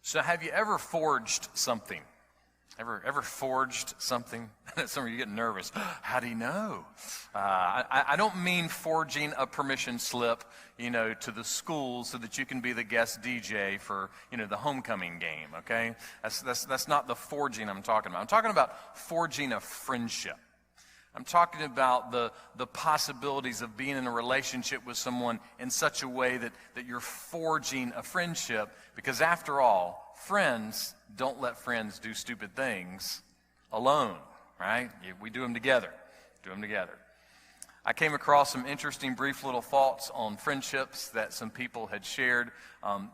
So have you ever forged something? Ever forged something? Some of you getting nervous. How do you know? I don't mean forging a permission slip, to the school so that you can be the guest DJ for, the homecoming game, okay? That's not the forging I'm talking about. I'm talking about forging a friendship. I'm talking about the possibilities of being in a relationship with someone in such a way that you're forging a friendship, because after all, friends don't let friends do stupid things alone, right? We do them together. I came across some interesting brief little thoughts on friendships that some people had shared.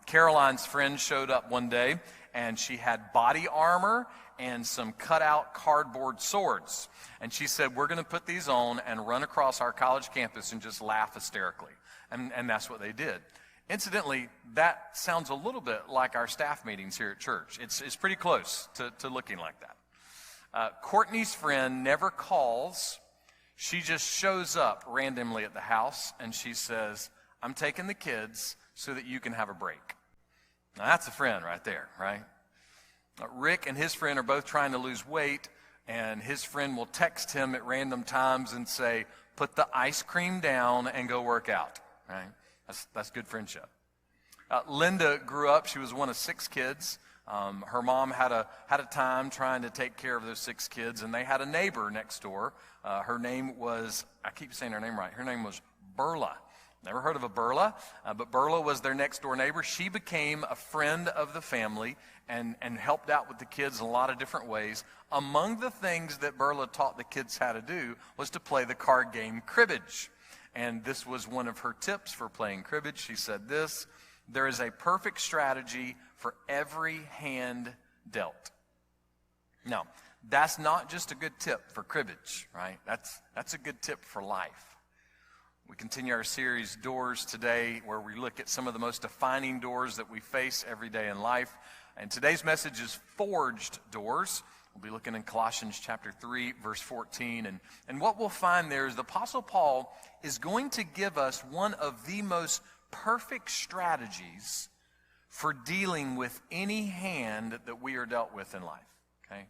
Caroline's friend showed up one day, and she had body armor and some cut-out cardboard swords. And she said, we're going to put these on and run across our college campus and just laugh hysterically. And that's what they did. Incidentally, that sounds a little bit like our staff meetings here at church. It's pretty close to looking like that. Courtney's friend never calls. She just shows up randomly at the house, and she says, I'm taking the kids so that you can have a break. Now, that's a friend right there, right? Rick and his friend are both trying to lose weight, and his friend will text him at random times and say, put the ice cream down and go work out, right? That's good friendship. Linda grew up. She was one of 6 kids. Her mom had a time trying to take care of those 6 kids, and they had a neighbor next door. Her name was, I keep saying her name right, her name was Berla. Never heard of a Berla, but Berla was their next door neighbor. She became a friend of the family and helped out with the kids in a lot of different ways. Among the things that Berla taught the kids how to do was to play the card game cribbage. And this was one of her tips for playing cribbage. She said this: there is a perfect strategy for every hand dealt. Now, that's not just a good tip for cribbage, right? That's a good tip for life. We continue our series, Doors, today, where we look at some of the most defining doors that we face every day in life. And today's message is Forged Doors. We'll be looking in Colossians chapter 3, verse 14. And what we'll find there is the Apostle Paul is going to give us one of the most perfect strategies for dealing with any hand that we are dealt with in life, okay?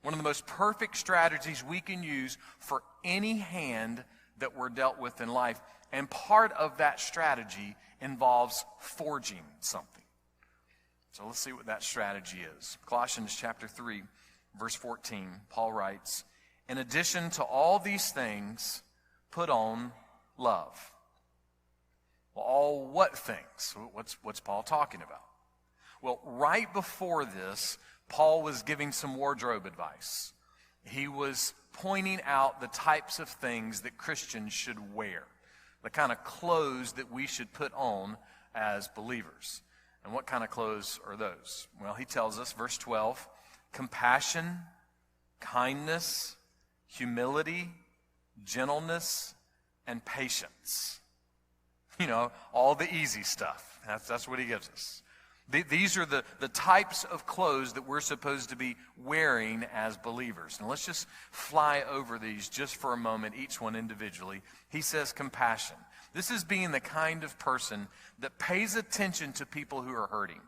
One of the most perfect strategies we can use for any hand that we're dealt with in life. And part of that strategy involves forging something. So let's see what that strategy is. Colossians chapter 3, verse 14, Paul writes, in addition to all these things, put on love. Well, all what things? What's Paul talking about? Well, right before this, Paul was giving some wardrobe advice. He was pointing out the types of things that Christians should wear, the kind of clothes that we should put on as believers. And what kind of clothes are those? Well, he tells us, verse 12, compassion, kindness, humility, gentleness, and patience. All the easy stuff. That's what he gives us. These are the types of clothes that we're supposed to be wearing as believers. And let's just fly over these just for a moment, each one individually. He says compassion. This is being the kind of person that pays attention to people who are hurting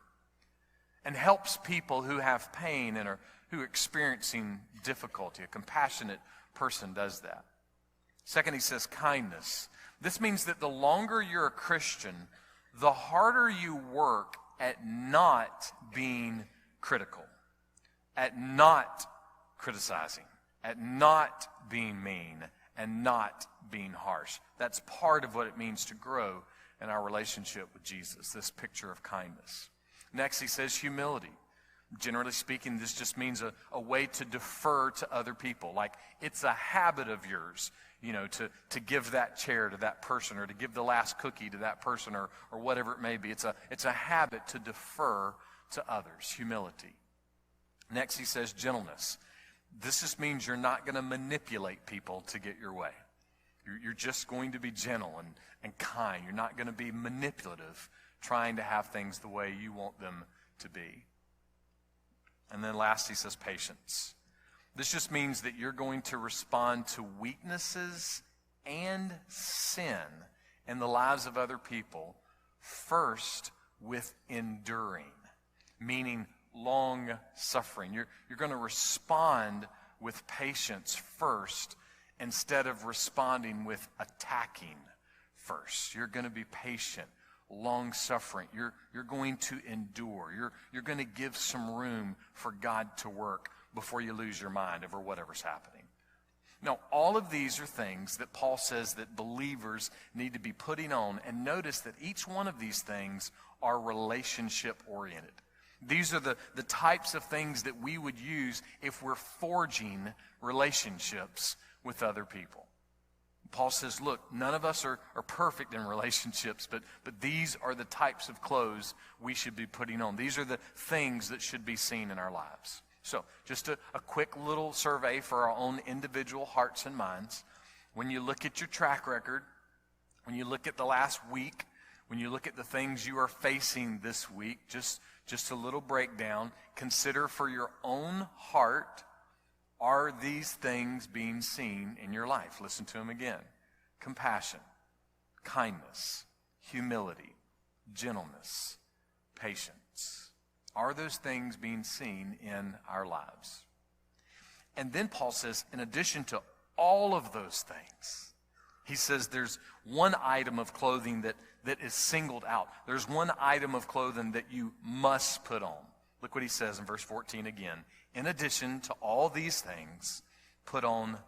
and helps people who have pain and who are experiencing difficulty. A compassionate person does that. Second, he says kindness. This means that the longer you're a Christian, the harder you work at not being critical, at not criticizing, at not being mean, and not being harsh. That's part of what it means to grow in our relationship with Jesus, this picture of kindness. Next, he says humility. Generally speaking, this just means a way to defer to other people. Like it's a habit of yours, to give that chair to that person, or to give the last cookie to that person, or whatever it may be. It's a habit to defer to others, humility. Next, he says gentleness. This just means you're not going to manipulate people to get your way. You're just going to be gentle and kind. You're not going to be manipulative, trying to have things the way you want them to be. And then last, he says patience. This just means that you're going to respond to weaknesses and sin in the lives of other people, first with enduring. meaning long suffering. You're going to respond with patience first instead of responding with attacking first. You're going to be patient, long suffering. You're going to endure. You're going to give some room for God to work before you lose your mind over whatever's happening. Now, all of these are things that Paul says that believers need to be putting on. And notice that each one of these things are relationship-oriented. These are the types of things that we would use if we're forging relationships with other people. Paul says, look, none of us are perfect in relationships, but these are the types of clothes we should be putting on. These are the things that should be seen in our lives. So, just a quick little survey for our own individual hearts and minds. When you look at your track record, when you look at the last week, when you look at the things you are facing this week, just a little breakdown, consider for your own heart, are these things being seen in your life? Listen to them again. Compassion, kindness, humility, gentleness, patience. Are those things being seen in our lives? And then Paul says, in addition to all of those things, he says there's one item of clothing that is singled out. There's one item of clothing that you must put on. Look what he says in verse 14 again. In addition to all these things, put on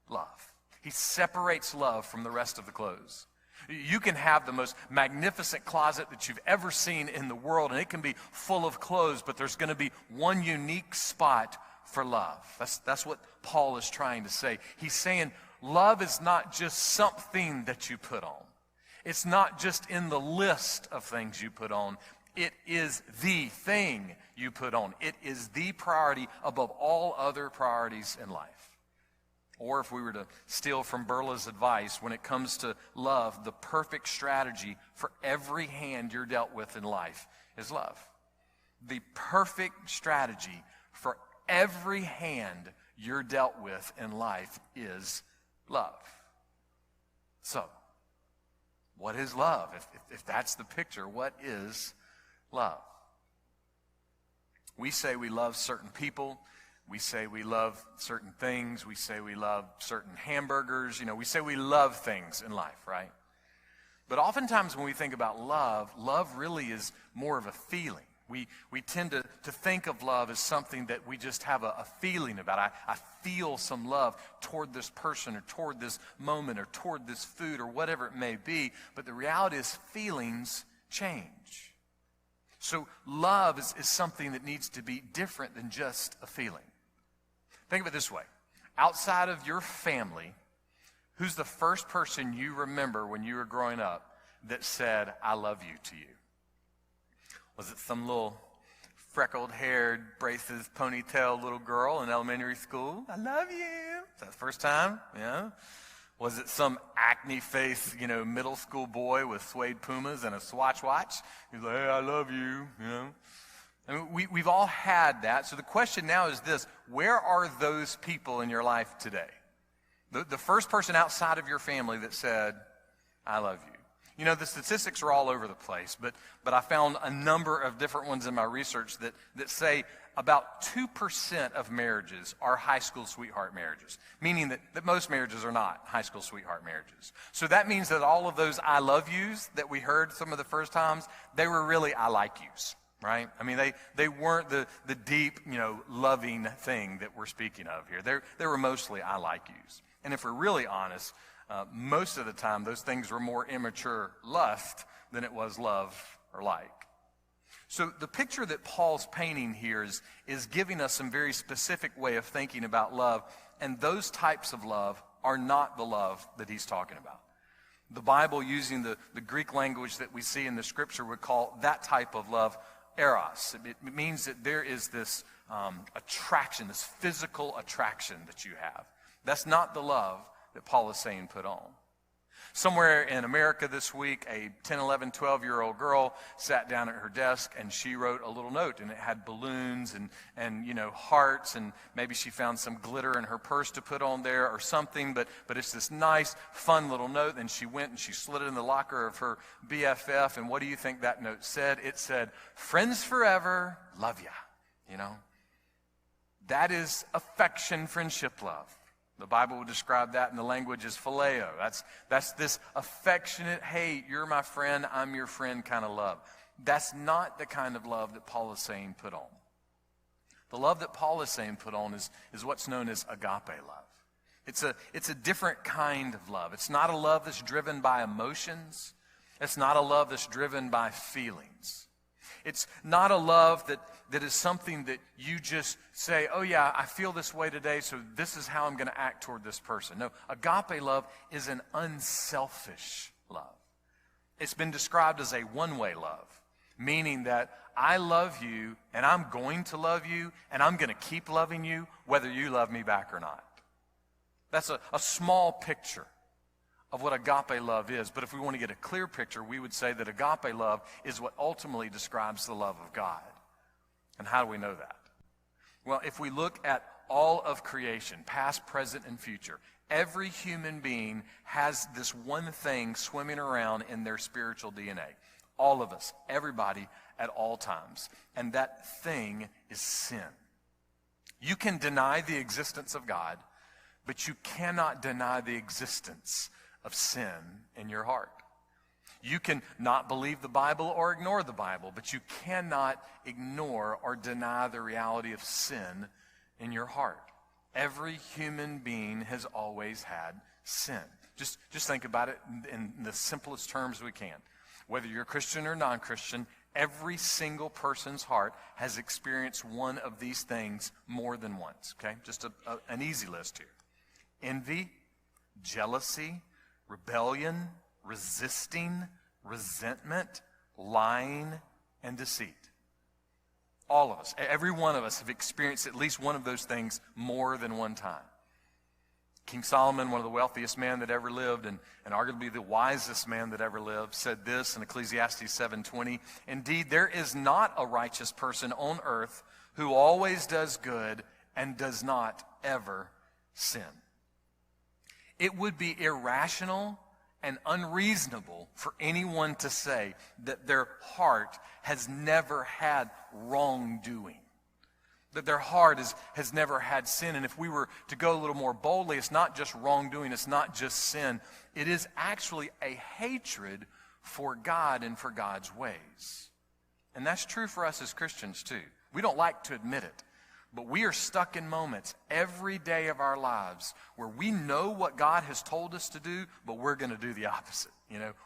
love. He separates love from the rest of the clothes. You can have the most magnificent closet that you've ever seen in the world, and it can be full of clothes, but there's going to be one unique spot for love. That's what Paul is trying to say. He's saying love is not just something that you put on. It's not just in the list of things you put on. It is the thing you put on. It is the priority above all other priorities in life. Or if we were to steal from Berla's advice, when it comes to love, the perfect strategy for every hand you're dealt with in life is love. The perfect strategy for every hand you're dealt with in life is love. So, what is love? If that's the picture, what is love? We say we love certain people. We say we love certain things. We say we love certain hamburgers. We say we love things in life, right? But oftentimes when we think about love, love really is more of a feeling. We tend to think of love as something that we just have a feeling about. I feel some love toward this person or toward this moment or toward this food or whatever it may be. But the reality is feelings change. So love is something that needs to be different than just a feeling. Think of it this way. Outside of your family, who's the first person you remember when you were growing up that said, I love you to you? Was it some little freckled-haired, braces, ponytail little girl in elementary school? I love you. Is that the first time? Yeah. Was it some acne-faced, middle school boy with suede Pumas and a Swatch watch? He's like, hey, I love you, I mean, we've all had that. So the question now is this: where are those people in your life today? The first person outside of your family that said, I love you. The statistics are all over the place, but I found a number of different ones in my research that say about 2% of marriages are high school sweetheart marriages, meaning that most marriages are not high school sweetheart marriages. So that means that all of those I love yous that we heard some of the first times, they were really I like yous. Right? I mean, they weren't the deep, loving thing that we're speaking of here. They were mostly I like yous. And if we're really honest, most of the time those things were more immature lust than it was love or like. So the picture that Paul's painting here is giving us some very specific way of thinking about love, and those types of love are not the love that he's talking about. The Bible, using the Greek language that we see in the Scripture, would call that type of love eros. It means that there is this attraction, this physical attraction that you have. That's not the love that Paul is saying put on. Somewhere in America this week, a 10, 11, 12-year-old girl sat down at her desk and she wrote a little note, and it had balloons and hearts, and maybe she found some glitter in her purse to put on there or something, but it's this nice, fun little note. And she went and she slid it in the locker of her BFF, and what do you think that note said? It said, "Friends forever, love ya." That is affection, friendship, love. The Bible would describe that in the language as phileo. That's this affectionate, hey, you're my friend, I'm your friend kind of love. That's not the kind of love that Paul is saying put on. The love that Paul is saying put on is what's known as agape love. It's a different kind of love. It's not a love that's driven by emotions. It's not a love that's driven by feelings. It's not a love that is something that you just say, oh yeah, I feel this way today, so this is how I'm going to act toward this person. No, agape love is an unselfish love. It's been described as a one-way love, meaning that I love you, and I'm going to love you, and I'm going to keep loving you, whether you love me back or not. That's a small picture of what agape love is. But if we want to get a clear picture, we would say that agape love is what ultimately describes the love of God. And how do we know that? Well, if we look at all of creation, past, present, and future, every human being has this one thing swimming around in their spiritual DNA. All of us, everybody, at all times. And that thing is sin. You can deny the existence of God, but you cannot deny the existence of sin in your heart. You can not believe the Bible or ignore the Bible, but you cannot ignore or deny the reality of sin in your heart. Every human being has always had sin. Just think about it in the simplest terms we can. Whether you're Christian or non-Christian, every single person's heart has experienced one of these things more than once. Okay, just an easy list here. Envy, jealousy, rebellion, resisting, resentment, lying, and deceit. All of us, every one of us have experienced at least one of those things more than one time. King Solomon, one of the wealthiest men that ever lived, and arguably the wisest man that ever lived, said this in Ecclesiastes 7:20, "Indeed, there is not a righteous person on earth who always does good and does not ever sin." It would be irrational and unreasonable for anyone to say that their heart has never had wrongdoing, that their heart has never had sin. And if we were to go a little more boldly, it's not just wrongdoing, it's not just sin. It is actually a hatred for God and for God's ways. And that's true for us as Christians too. We don't like to admit it, but we are stuck in moments every day of our lives where we know what God has told us to do, but we're going to do the opposite.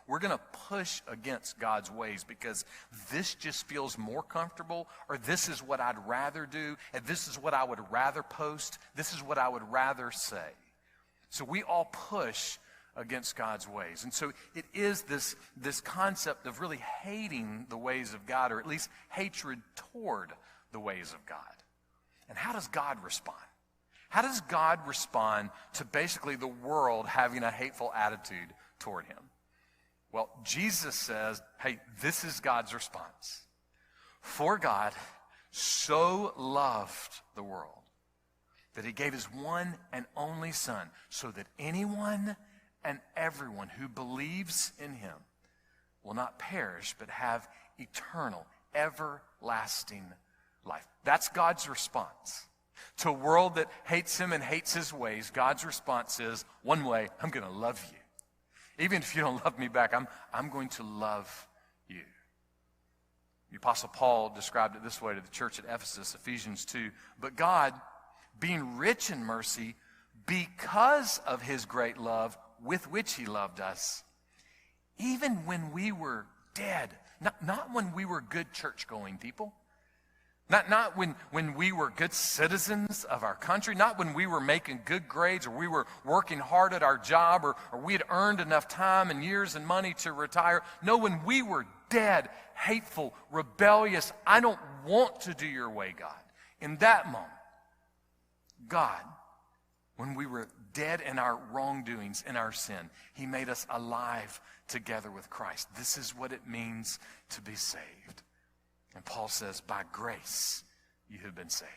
We're going to push against God's ways because this just feels more comfortable, or this is what I'd rather do, and this is what I would rather post, this is what I would rather say. So we all push against God's ways. And so it is this concept of really hating the ways of God, or at least hatred toward the ways of God. And how does God respond? How does God respond to basically the world having a hateful attitude toward him? Well, Jesus says, hey, this is God's response. For God so loved the world that he gave his one and only Son, so that anyone and everyone who believes in him will not perish but have eternal, everlasting life. That's God's response. To a world that hates him and hates his ways, God's response is, one way, I'm going to love you. Even if you don't love me back, I'm going to love you. The Apostle Paul described it this way to the church at Ephesus, Ephesians 2. But God, being rich in mercy, because of his great love with which he loved us, even when we were dead, not when we were good church-going people, not when we were good citizens of our country, not when we were making good grades, or we were working hard at our job, or we had earned enough time and years and money to retire. No, when we were dead, hateful, rebellious, I don't want to do your way, God. In that moment, God, When we were dead in our wrongdoings, in our sin, he made us alive together with Christ. This is what it means to be saved. And Paul says, by grace you have been saved.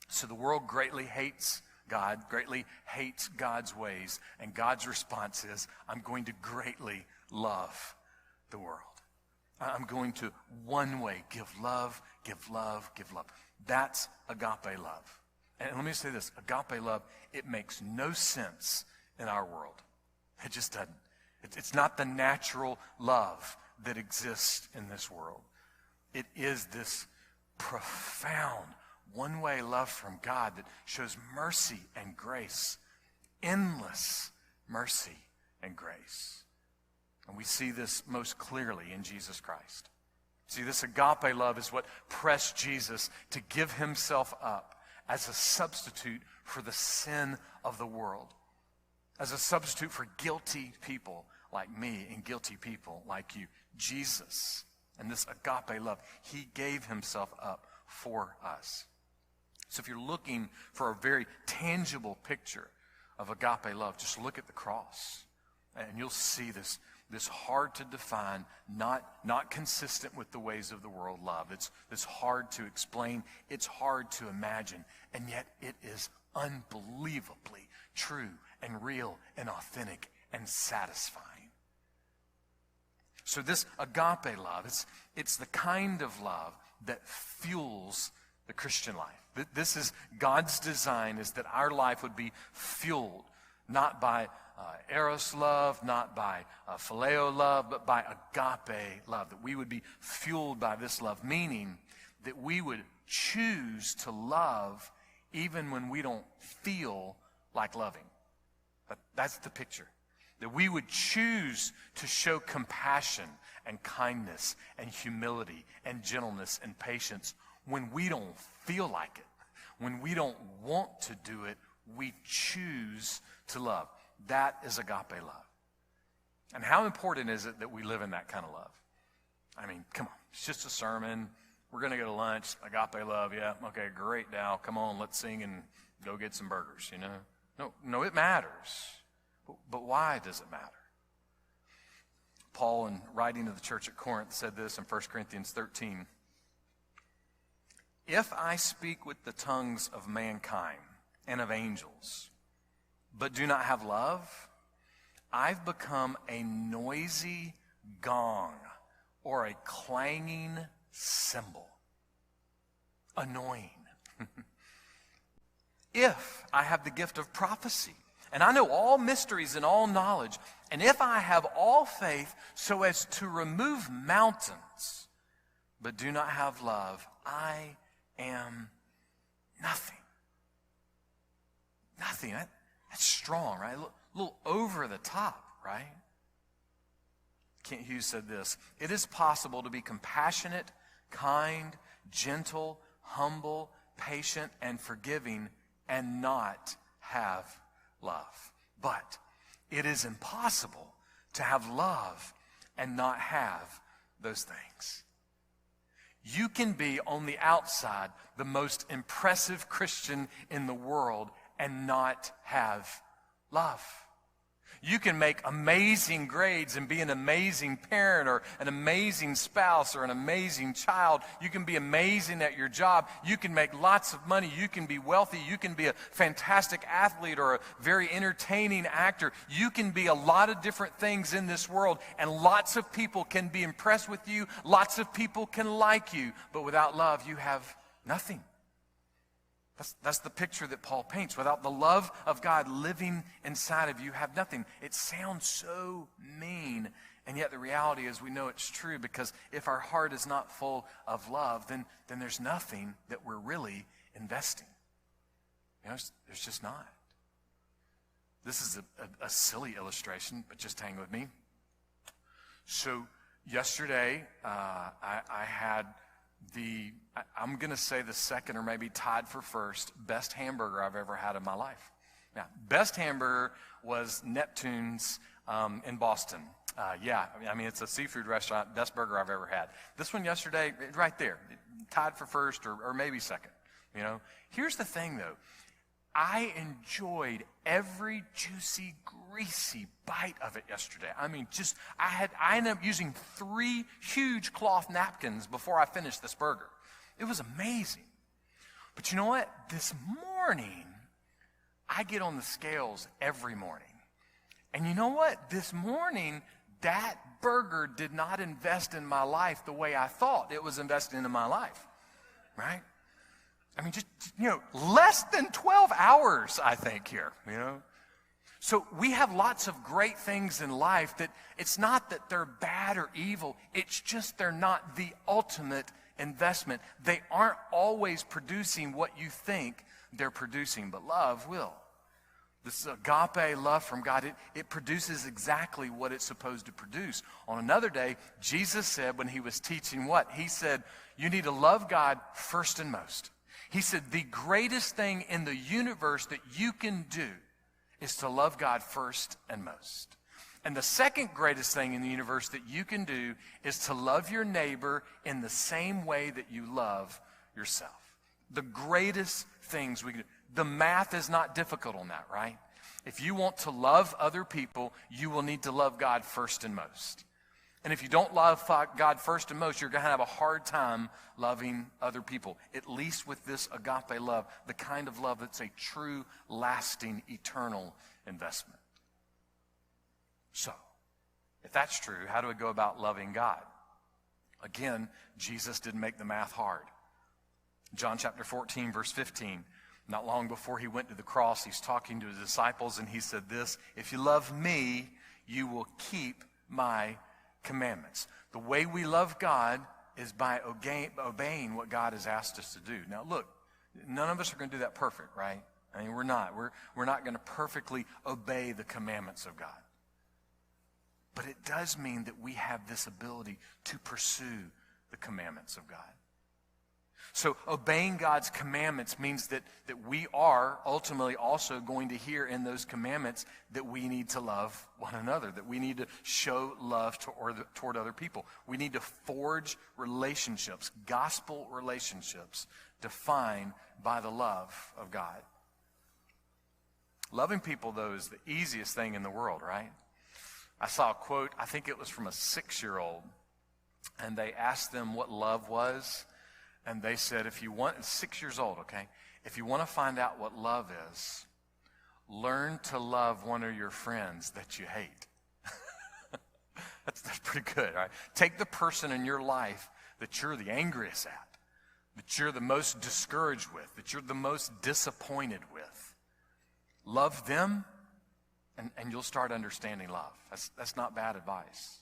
So the world greatly hates God, greatly hates God's ways, and God's response is, I'm going to greatly love the world. I'm going to one way give love, give love, give love. That's agape love. And let me say this, agape love, it makes no sense in our world. It just doesn't. It's not the natural love that exists in this world. It is this profound one-way love from God that shows mercy and grace, endless mercy and grace. And we see this most clearly in Jesus Christ. See, this agape love is what pressed Jesus to give himself up as a substitute for the sin of the world, as a substitute for guilty people like me and guilty people like you. Jesus, and this agape love, he gave himself up for us. So if you're looking for a very tangible picture of agape love, just look at the cross, and you'll see this hard to define, not consistent with the ways of the world love. It's hard to explain. It's hard to imagine. And yet it is unbelievably true and real and authentic and satisfying. So this agape love, it's the kind of love that fuels the Christian life. This is God's design, is that our life would be fueled not by eros love, not by phileo love, but by agape love, that we would be fueled by this love, meaning that we would choose to love even when we don't feel like loving. That's the picture. That we would choose to show compassion and kindness and humility and gentleness and patience when we don't feel like it. When we don't want to do it, we choose to love. That is agape love. And how important is it that we live in that kind of love? I mean, come on. It's just a sermon. We're going to go to lunch. Agape love. Yeah, okay, great, Dow. Come on, let's sing and go get some burgers, you know? No, it matters. But why does it matter? Paul, in writing to the church at Corinth, said this in 1 Corinthians 13. If I speak with the tongues of mankind and of angels, but do not have love, I've become a noisy gong or a clanging cymbal. Annoying. If I have the gift of prophecy, and I know all mysteries and all knowledge, and if I have all faith so as to remove mountains, but do not have love, I am nothing. Nothing. That's strong, right? A little over the top, right? Kent Hughes said this: it is possible to be compassionate, kind, gentle, humble, patient, and forgiving and not have love. But it is impossible to have love and not have those things. You can be on the outside the most impressive Christian in the world and not have love. You can make amazing grades and be an amazing parent or an amazing spouse or an amazing child. You can be amazing at your job. You can make lots of money. You can be wealthy. You can be a fantastic athlete or a very entertaining actor. You can be a lot of different things in this world, and lots of people can be impressed with you. Lots of people can like you, but without love, you have nothing. That's the picture that Paul paints. Without the love of God living inside of you, have nothing. It sounds so mean, and yet the reality is we know it's true, because if our heart is not full of love, then there's nothing that we're really investing. You know, there's just not. This is a silly illustration, but just hang with me. So yesterday, I had I'm going to say the second or maybe tied for first best hamburger I've ever had in my life. Now, best hamburger was Neptune's in Boston. It's a seafood restaurant, best burger I've ever had. This one yesterday, right there, tied for first or maybe second. You know, here's the thing though. I enjoyed every juicy, greasy bite of it yesterday. I mean, I ended up using 3 huge cloth napkins before I finished this burger. It was amazing. But you know what? This morning, I get on the scales every morning. And you know what? This morning, that burger did not invest in my life the way I thought it was investing in my life, right? I mean, just, less than 12 hours, I think, here, So we have lots of great things in life that it's not that they're bad or evil. It's just they're not the ultimate investment. They aren't always producing what you think they're producing, but love will. This agape love from God, it produces exactly what it's supposed to produce. On another day, Jesus said when he was teaching what? He said, you need to love God first and most. He said, the greatest thing in the universe that you can do is to love God first and most. And the second greatest thing in the universe that you can do is to love your neighbor in the same way that you love yourself. The greatest things we can do. The math is not difficult on that, right? If you want to love other people, you will need to love God first and most. And if you don't love God first and most, you're going to have a hard time loving other people, at least with this agape love, the kind of love that's a true, lasting, eternal investment. So, if that's true, how do we go about loving God? Again, Jesus didn't make the math hard. John chapter 14, verse 15, not long before he went to the cross, he's talking to his disciples, and he said this, if you love me, you will keep my commandments. The way we love God is by obeying what God has asked us to do. Now look, none of us are going to do that perfect, right? I mean, we're not. We're not going to perfectly obey the commandments of God. But it does mean that we have this ability to pursue the commandments of God. So obeying God's commandments means that we are ultimately also going to hear in those commandments that we need to love one another, that we need to show love toward other people. We need to forge relationships, gospel relationships, defined by the love of God. Loving people, though, is the easiest thing in the world, right? I saw a quote, I think it was from a 6-year-old, and they asked them what love was. And they said, 6 years old, okay? If you want to find out what love is, learn to love one of your friends that you hate. That's pretty good, right? Take the person in your life that you're the angriest at, that you're the most discouraged with, that you're the most disappointed with. Love them, and you'll start understanding love. That's not bad advice.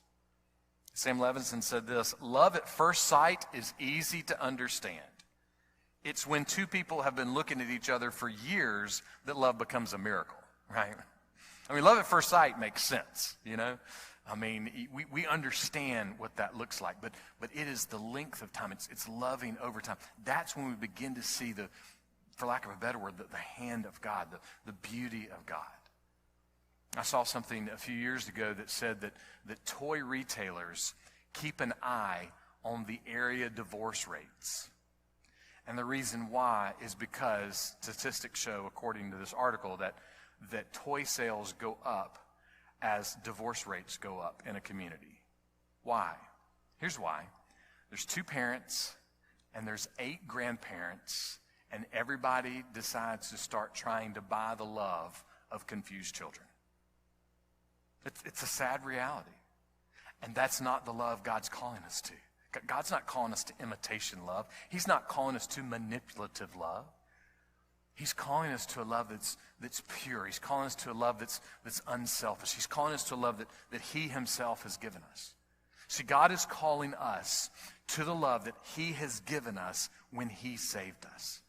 Sam Levinson said this, love at first sight is easy to understand. It's when two people have been looking at each other for years that love becomes a miracle, right? I mean, love at first sight makes sense, I mean, we understand what that looks like, but it is the length of time. It's loving over time. That's when we begin to see for lack of a better word, the hand of God, the beauty of God. I saw something a few years ago that said that toy retailers keep an eye on the area divorce rates. And the reason why is because statistics show, according to this article, that toy sales go up as divorce rates go up in a community. Why? Here's why. There's 2 parents and there's 8 grandparents, and everybody decides to start trying to buy the love of confused children. It's a sad reality. And that's not the love God's calling us to. God's not calling us to imitation love. He's not calling us to manipulative love. He's calling us to a love that's pure. He's calling us to a love that's unselfish. He's calling us to a love that he himself has given us. See, God is calling us to the love that he has given us when he saved us.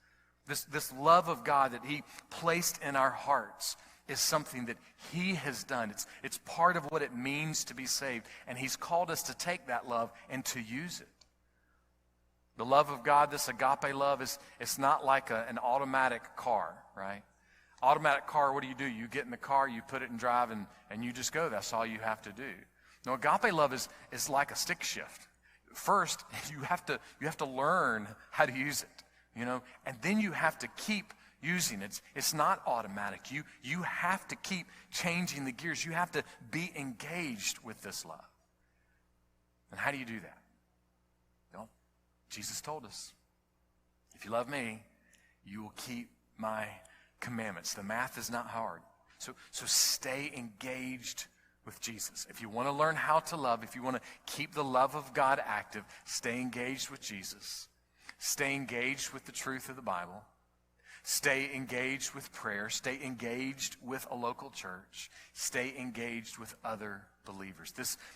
This love of God that he placed in our hearts is something that he has done. It's part of what it means to be saved. And he's called us to take that love and to use it. The love of God, this agape love, it's not like an automatic car, right? Automatic car, what do? You get in the car, you put it in drive, and you just go. That's all you have to do. No, agape love is like a stick shift. First, you have to learn how to use it, and then you have to keep using. It's not automatic. You have to keep changing the gears. You have to be engaged with this love. And how do you do that? Well, Jesus told us, if you love me, you will keep my commandments. The math is not hard. So stay engaged with Jesus. If you want to learn how to love, if you want to keep the love of God active, stay engaged with Jesus. Stay engaged with the truth of the Bible. Stay engaged with prayer. Stay engaged with a local church. Stay engaged with other believers.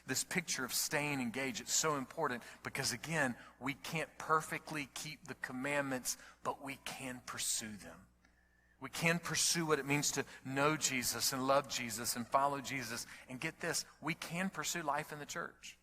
This picture of staying engaged, it's so important because, again, we can't perfectly keep the commandments, but we can pursue them. We can pursue what it means to know Jesus and love Jesus and follow Jesus. And get this, we can pursue life in the church.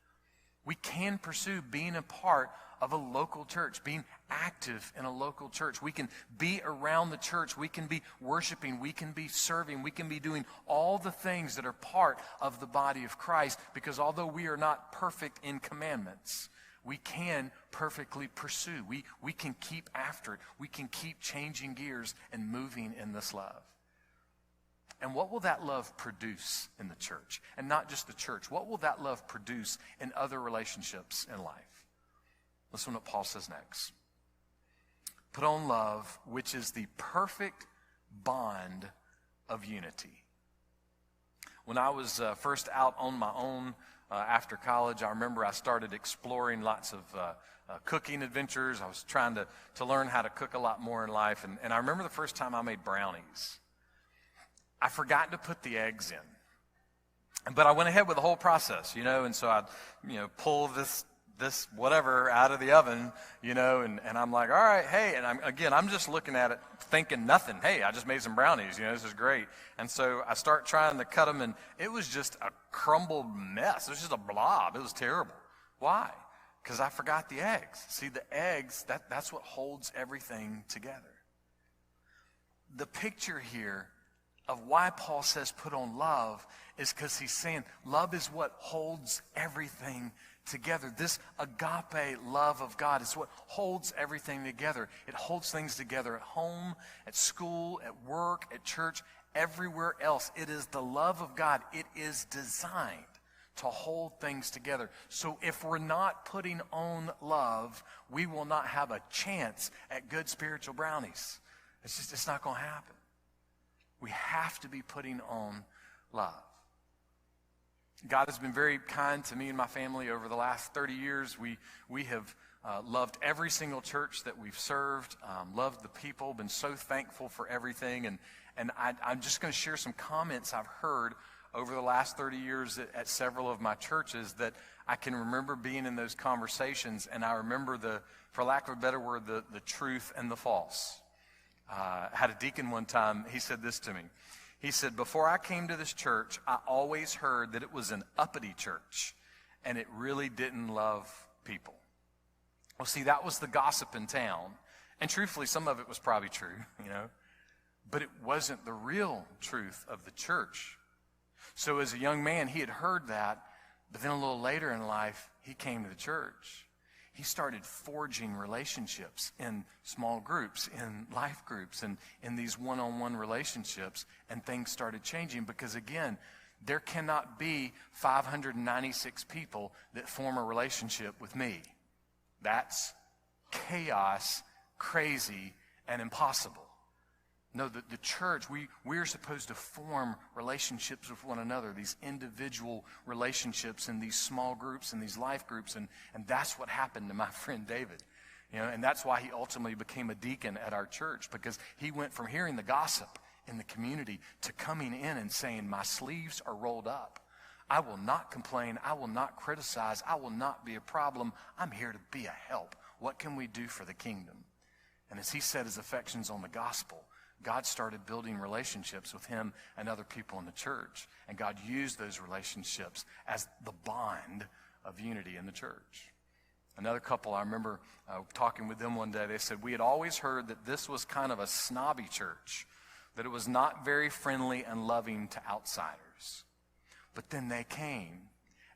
We can pursue being a part of a local church, being active in a local church. We can be around the church. We can be worshiping. We can be serving. We can be doing all the things that are part of the body of Christ, because although we are not perfect in commandments, we can perfectly pursue. We can keep after it. We can keep changing gears and moving in this love. And what will that love produce in the church? And not just the church. What will that love produce in other relationships in life? Listen to what Paul says next. Put on love, which is the perfect bond of unity. When I was first out on my own after college, I remember I started exploring lots of cooking adventures. I was trying to learn how to cook a lot more in life. And I remember the first time I made brownies. I forgot to put the eggs in. But I went ahead with the whole process, and so I'd, pull this whatever out of the oven, and I'm like, all right, hey, and I'm just looking at it thinking nothing. Hey, I just made some brownies, this is great. And so I start trying to cut them, and it was just a crumbled mess. It was just a blob. It was terrible. Why? Because I forgot the eggs. See, the eggs, that's what holds everything together. The picture here of why Paul says put on love is because he's saying love is what holds everything together. This agape love of God is what holds everything together. It holds things together at home, at school, at work, at church, everywhere else. It is the love of God. It is designed to hold things together. So if we're not putting on love, we will not have a chance at good spiritual brownies. It's not going to happen. We have to be putting on love. God has been very kind to me and my family over the last 30 years. We have loved every single church that we've served, loved the people, been so thankful for everything. And I'm just going to share some comments I've heard over the last 30 years at several of my churches that I can remember being in those conversations, and I remember for lack of a better word, the truth and the false. I had a deacon one time, he said this to me. He said, before I came to this church, I always heard that it was an uppity church, and it really didn't love people. Well, see, that was the gossip in town, and truthfully, some of it was probably true, but it wasn't the real truth of the church. So as a young man, he had heard that, but then a little later in life, he came to the church. He started forging relationships in small groups, in life groups, and in these one-on-one relationships, and things started changing because, again, there cannot be 596 people that form a relationship with me. That's chaos, crazy, and impossible. No, the church, we're supposed to form relationships with one another, these individual relationships in these small groups and these life groups, and that's what happened to my friend David. And that's why he ultimately became a deacon at our church, because he went from hearing the gossip in the community to coming in and saying, my sleeves are rolled up. I will not complain. I will not criticize. I will not be a problem. I'm here to be a help. What can we do for the kingdom? And as he set his affections on the gospel, God started building relationships with him and other people in the church. And God used those relationships as the bond of unity in the church. Another couple, I remember talking with them one day. They said, we had always heard that this was kind of a snobby church, that it was not very friendly and loving to outsiders. But then they came,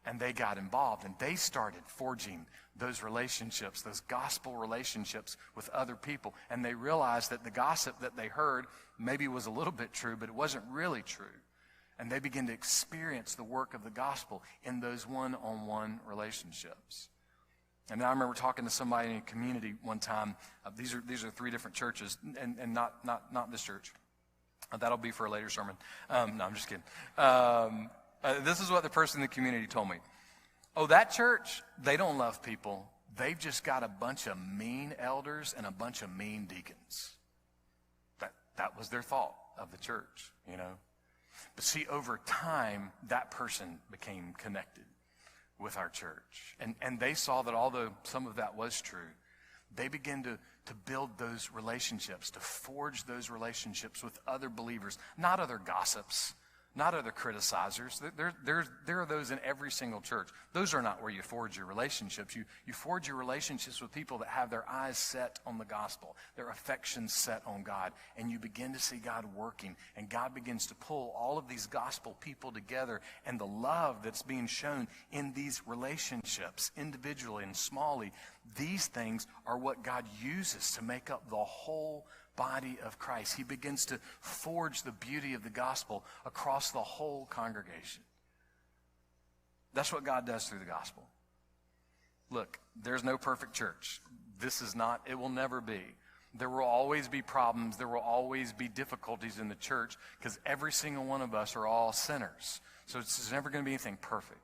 And they got involved, and they started forging those relationships, those gospel relationships with other people. And they realized that the gossip that they heard maybe was a little bit true, but it wasn't really true. And they began to experience the work of the gospel in those one-on-one relationships. And I remember talking to somebody in a community one time. These are 3 different churches, and not this church. That'll be for a later sermon. No, I'm just kidding. This is what the person in the community told me. Oh, that church, they don't love people. They've just got a bunch of mean elders and a bunch of mean deacons. That was their thought of the church, you know. But see, over time, that person became connected with our church. And they saw that although some of that was true, they began to build those relationships, to forge those relationships with other believers, not other gossips, not other criticizers. There are those in every single church. Those are not where you forge your relationships. You forge your relationships with people that have their eyes set on the gospel, their affections set on God, and you begin to see God working, and God begins to pull all of these gospel people together, and the love that's being shown in these relationships, individually and smallly, these things are what God uses to make up the whole body of Christ. He begins to forge the beauty of the gospel across the whole congregation. That's what God does through the gospel. Look, there's no perfect church. This is not, it will never be. There will always be problems. There will always be difficulties in the church because every single one of us are all sinners. So it's never going to be anything perfect.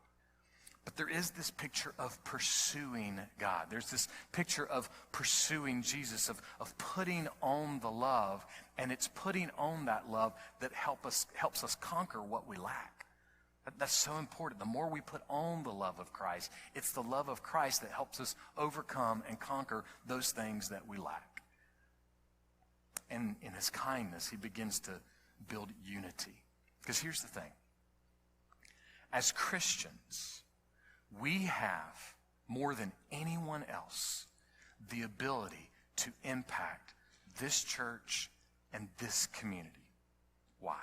But there is this picture of pursuing God. There's this picture of pursuing Jesus, of putting on the love, and it's putting on that love that helps us conquer what we lack. That's so important. The more we put on the love of Christ, it's the love of Christ that helps us overcome and conquer those things that we lack. And in his kindness, he begins to build unity. Because here's the thing. As Christians, we have, more than anyone else, the ability to impact this church and this community. Why?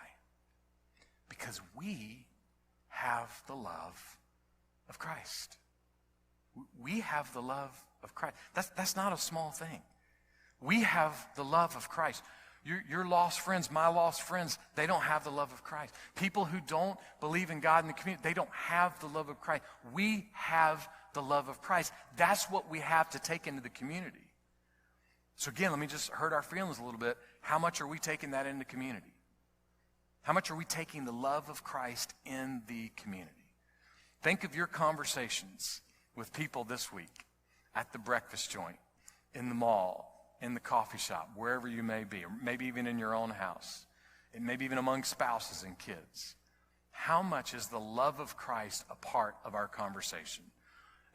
Because we have the love of Christ. We have the love of Christ. That's not a small thing. We have the love of Christ. Your lost friends, my lost friends, they don't have the love of Christ. People who don't believe in God in the community, they don't have the love of Christ. We have the love of Christ. That's what we have to take into the community. So again, let me just hurt our feelings a little bit. How much are we taking that into the community? How much are we taking the love of Christ in the community? Think of your conversations with people this week at the breakfast joint, in the mall, in the coffee shop, wherever you may be, or maybe even in your own house, and maybe even among spouses and kids. How much is the love of Christ a part of our conversation?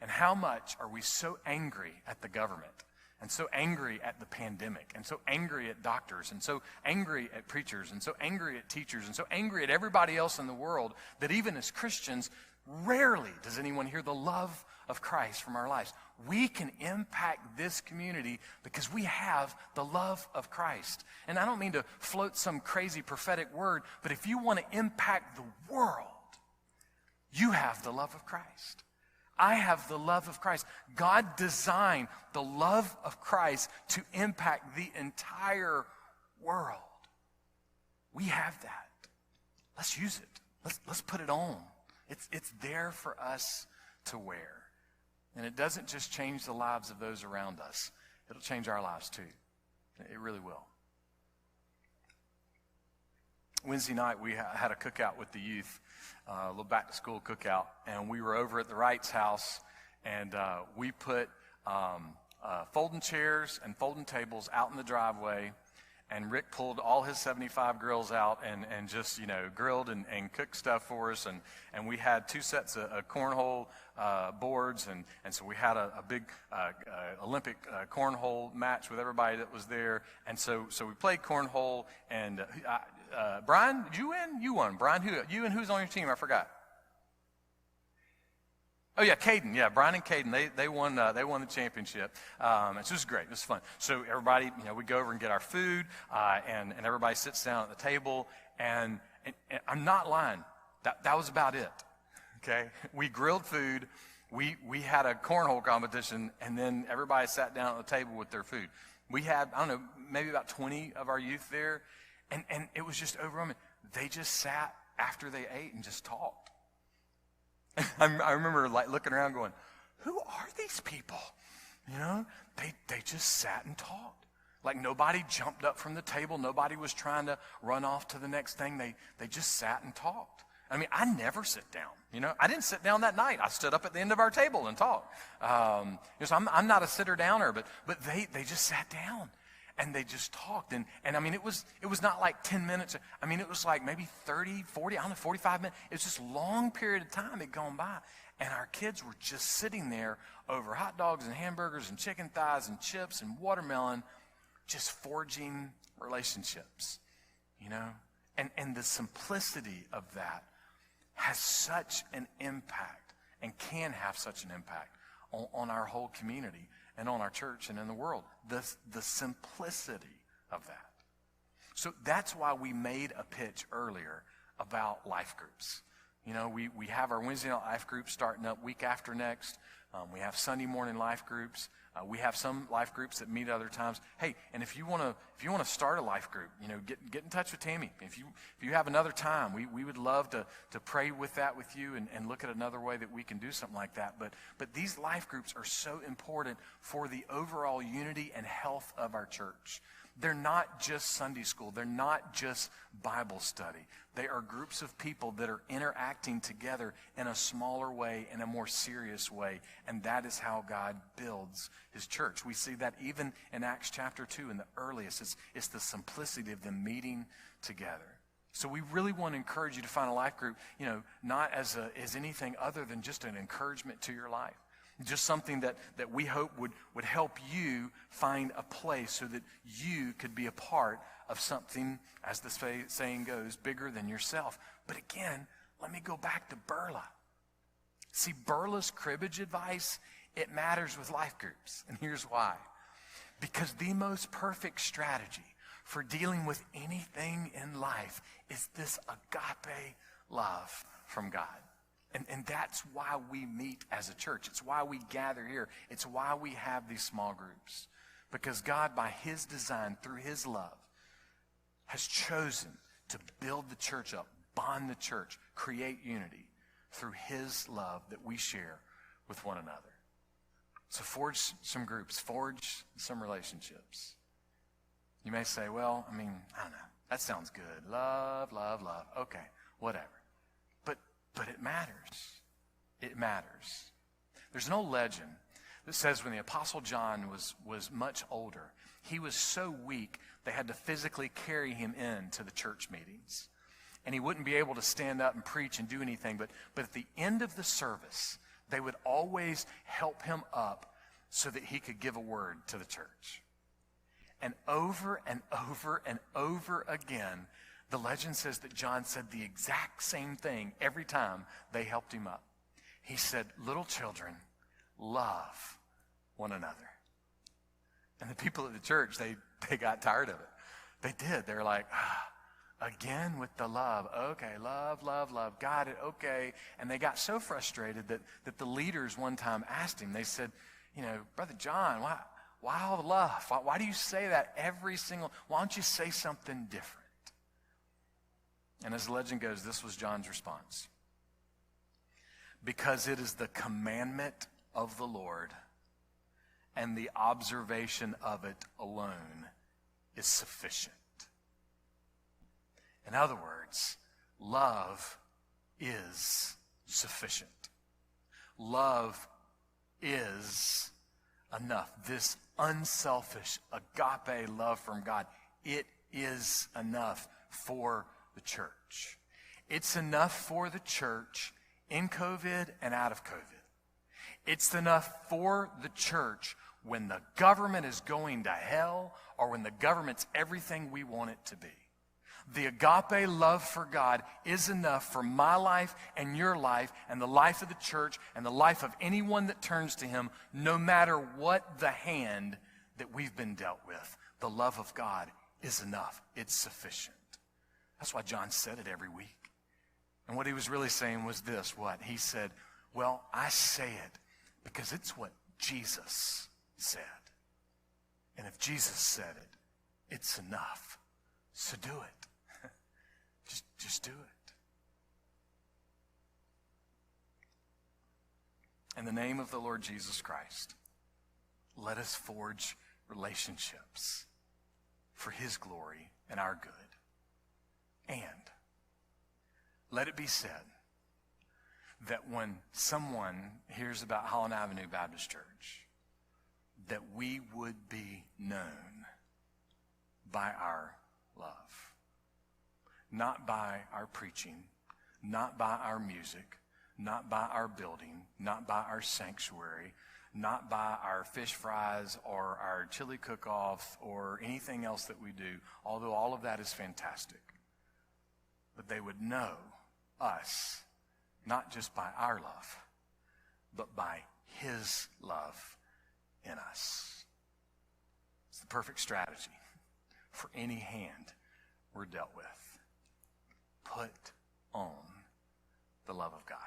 And how much are we so angry at the government, and so angry at the pandemic, and so angry at doctors, and so angry at preachers, and so angry at teachers, and so angry at everybody else in the world that even as Christians, rarely does anyone hear the love of Christ from our lives? We can impact this community because we have the love of Christ. And I don't mean to float some crazy prophetic word, but if you want to impact the world, you have the love of Christ. I have the love of Christ. God designed the love of Christ to impact the entire world. We have that. Let's use it. Let's put it on. It's there for us to wear. And it doesn't just change the lives of those around us. It'll change our lives too. It really will. Wednesday night, we had a cookout with the youth, a little back-to-school cookout, and we were over at the Wright's house, and we put folding chairs and folding tables out in the driveway, and Rick pulled all his 75 grills out and just, grilled and cooked stuff for us. And we had 2 sets of cornhole boards. And so we had a big Olympic cornhole match with everybody that was there. And so we played cornhole. And Brian, did you win? You won. Brian, you and who's on your team? I forgot. Oh yeah, Caden. Yeah, Brian and Caden. They won the championship. So it was great. It was fun. So everybody, we go over and get our food, and everybody sits down at the table. And I'm not lying. That was about it. okay? We grilled food. We had a cornhole competition, and then everybody sat down at the table with their food. We had, I don't know, maybe about 20 of our youth there, and it was just overwhelming. They just sat after they ate and just talked. I remember like looking around going, who are these people? You know, they just sat and talked. Like nobody jumped up from the table. Nobody was trying to run off to the next thing. They just sat and talked. I mean, I never sit down. You know, I didn't sit down that night. I stood up at the end of our table and talked. So I'm not a sitter downer, but they just sat down and they just talked. And I mean, it was not like 10 minutes. I mean, it was like maybe 30, 40, I don't know, 45 minutes. It was just a long period of time had gone by. And our kids were just sitting there over hot dogs and hamburgers and chicken thighs and chips and watermelon, just forging relationships, you know? And the simplicity of that has such an impact and can have such an impact on our whole community and on our church and in the world. The simplicity of that. So that's why we made a pitch earlier about life groups. You know, we have our Wednesday night life groups starting up week after next. We have Sunday morning life groups. We have some life groups that meet other times. Hey, and if you want to start a life group, you know, get in touch with Tammy. If you have another time, we would love to pray with you and look at another way that we can do something like that. But these life groups are so important for the overall unity and health of our church. They're not just Sunday school. They're not just Bible study. They are groups of people that are interacting together in a smaller way, in a more serious way. And that is how God builds his church. We see that even in Acts chapter 2 in the earliest. It's the simplicity of them meeting together. So we really want to encourage you to find a life group, you know, not as anything other than just an encouragement to your life. Just something that we hope would help you find a place so that you could be a part of something, as the saying goes, bigger than yourself. But again, let me go back to Burla. See, Burla's cribbage advice, it matters with life groups. And here's why. Because the most perfect strategy for dealing with anything in life is this agape love from God. And that's why we meet as a church. It's why we gather here. It's why we have these small groups. Because God, by his design, through his love, has chosen to build the church up, bond the church, create unity through his love that we share with one another. So forge some groups, forge some relationships. You may say, well, I mean, I don't know. That sounds good. Love, love, love. Okay, whatever. But it matters. It matters. There's an old legend that says when the Apostle John was much older, he was so weak they had to physically carry him into the church meetings. And he wouldn't be able to stand up and preach and do anything. But at the end of the service, they would always help him up so that he could give a word to the church. And over and over and over again, the legend says that John said the exact same thing every time they helped him up. He said, little children, love one another. And the people at the church, they got tired of it. They did. They were like, again with the love. Okay, love, love, love. Got it, okay. And they got so frustrated that the leaders one time asked him, they said, you know, Brother John, why all the love? Why do you say that why don't you say something different? And as the legend goes, this was John's response. Because it is the commandment of the Lord, and the observation of it alone is sufficient. In other words, love is sufficient. Love is enough. This unselfish agape love from God, it is enough for the church. It's enough for the church in COVID and out of COVID. It's enough for the church when the government is going to hell or when the government's everything we want it to be. The agape love for God is enough for my life and your life and the life of the church and the life of anyone that turns to him, no matter what the hand that we've been dealt with. The love of God is enough. It's sufficient. That's why John said it every week. And what he was really saying was this, what? He said, well, I say it because it's what Jesus said. And if Jesus said it, it's enough. So do it. just do it. In the name of the Lord Jesus Christ, let us forge relationships for his glory and our good. And let it be said that when someone hears about Holland Avenue Baptist Church, that we would be known by our love. Not by our preaching, not by our music, not by our building, not by our sanctuary, not by our fish fries or our chili cook-off or anything else that we do, although all of that is fantastic. But they would know us, not just by our love, but by his love in us. It's the perfect strategy for any hand we're dealt with. Put on the love of God.